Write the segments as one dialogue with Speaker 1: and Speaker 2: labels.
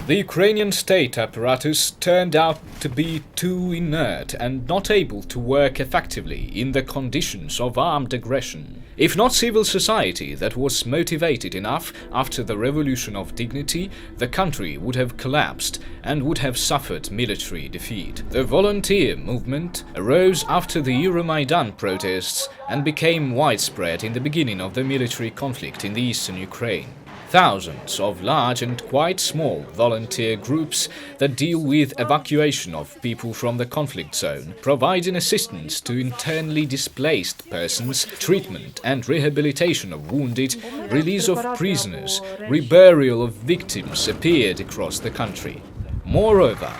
Speaker 1: The Ukrainian state apparatus turned out to be too inert and not able to work effectively in the conditions of armed aggression. If not civil society that was motivated enough after the Revolution of Dignity, the country would have collapsed and would have suffered military defeat. The volunteer movement arose after the Euromaidan protests and became widespread in the beginning of the military conflict in the eastern Ukraine. Thousands of large and quite small volunteer groups that deal with evacuation of people from the conflict zone, providing assistance to internally displaced persons, treatment and rehabilitation of wounded, release of prisoners, reburial of victims appeared across the country. Moreover,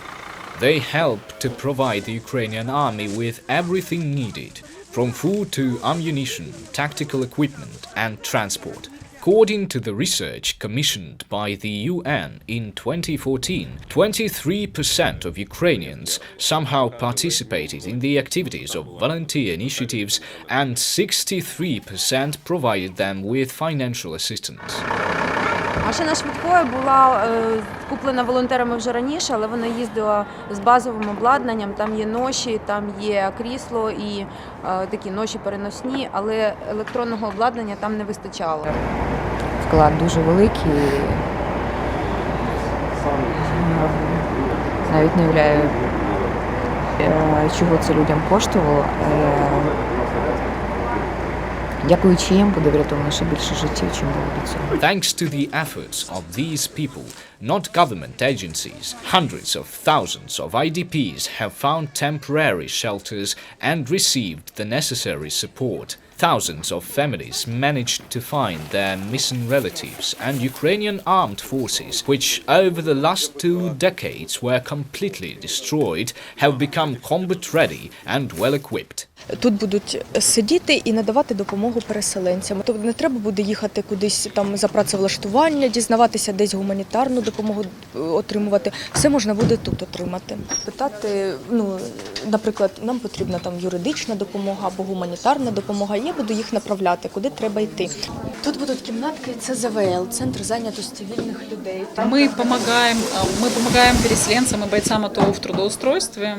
Speaker 1: they help to provide the Ukrainian army with everything needed, from food to ammunition, tactical equipment and transport. According to the research commissioned by the UN in 2014, 23% of Ukrainians somehow participated in the activities of volunteer initiatives and 63% provided them with financial assistance.
Speaker 2: Машина швидкої була куплена волонтерами вже раніше, але вона їздила з базовим обладнанням, там є ноші, там є крісло і такі ноші переносні, але електронного обладнання там не вистачало.
Speaker 3: Вклад дуже великий, навіть не уявляю, чого це людям коштувало. Дякуючи їм, буде врятовано ще більше життів, чим було до цього.
Speaker 1: Thanks to the efforts of these people, not government agencies, hundreds of thousands of IDPs have found temporary shelters and received the necessary support. Thousands of families managed to find their missing relatives, and Ukrainian armed forces, which over the last 2 decades were completely destroyed, have become combat-ready and well-equipped.
Speaker 4: Тут будуть сидіти і надавати допомогу переселенцям. Тобто не треба буде їхати кудись там за працевлаштування, дізнаватися десь гуманітарну допомогу отримувати. Все можна буде тут отримати. Питати, наприклад, нам потрібна там юридична допомога або гуманітарна допомога. Я буду їх направляти, куди треба йти. Тут будуть кімнатки, це ЗВЛ, Центр зайнятості вільних людей.
Speaker 5: Мы помогаем переселенцам и бойцам АТО в трудоустройстве.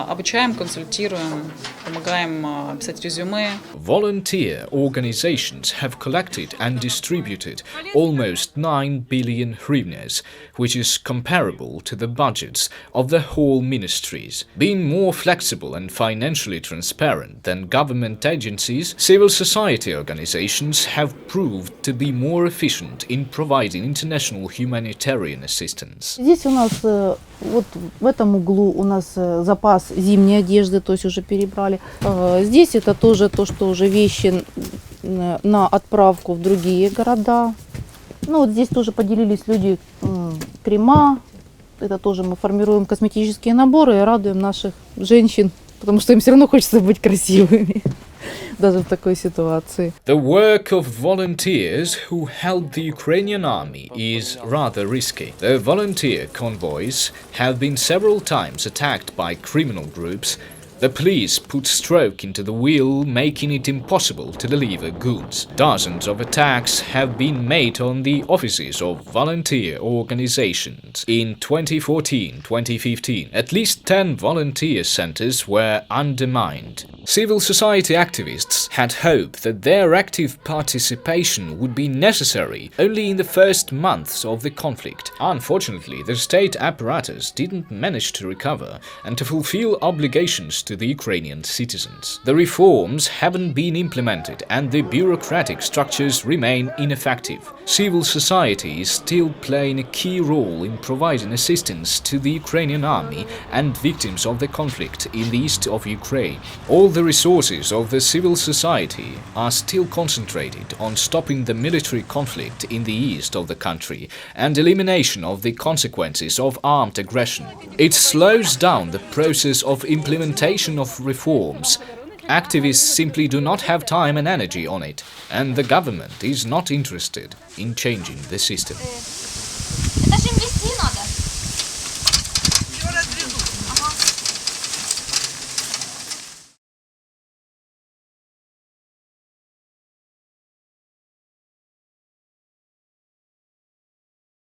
Speaker 5: Обучаем, консультируем, помогаем писать резюме.
Speaker 1: Volunteer organizations have collected and distributed almost 9 billion hryvnias, which is comparable to the budgets of the whole ministries. Being more flexible and financially transparent than government agencies, civil society organizations have proved to be more efficient in providing international humanitarian assistance.
Speaker 6: Здесь у нас, вот в этом углу у нас запас зимней одежды, то есть уже перебрали. Здесь это тоже то, что уже вещи на отправку в другие города. Вот здесь тоже поделились люди крема. Это тоже мы формируем косметические наборы и радуем наших женщин, потому что им все равно хочется быть красивыми. Даже в такой ситуации.
Speaker 1: The work of volunteers who help the Ukrainian army is rather risky. The volunteer convoys have been several times attacked by criminal groups. The police put stroke into the wheel, making it impossible to deliver goods. Dozens of attacks have been made on the offices of volunteer organizations. In 2014-2015, at least 10 volunteer centers were undermined. Civil society activists had hoped that their active participation would be necessary only in the first months of the conflict. Unfortunately, the state apparatus didn't manage to recover and to fulfill obligations to the Ukrainian citizens. The reforms haven't been implemented and the bureaucratic structures remain ineffective. Civil society is still playing a key role in providing assistance to the Ukrainian army and victims of the conflict in the east of Ukraine. All the resources of the civil society are still concentrated on stopping the military conflict in the east of the country and elimination of the consequences of armed aggression. It slows down the process of implementation of reforms. Activists simply do not have time and energy on it, and the government is not interested in changing the system.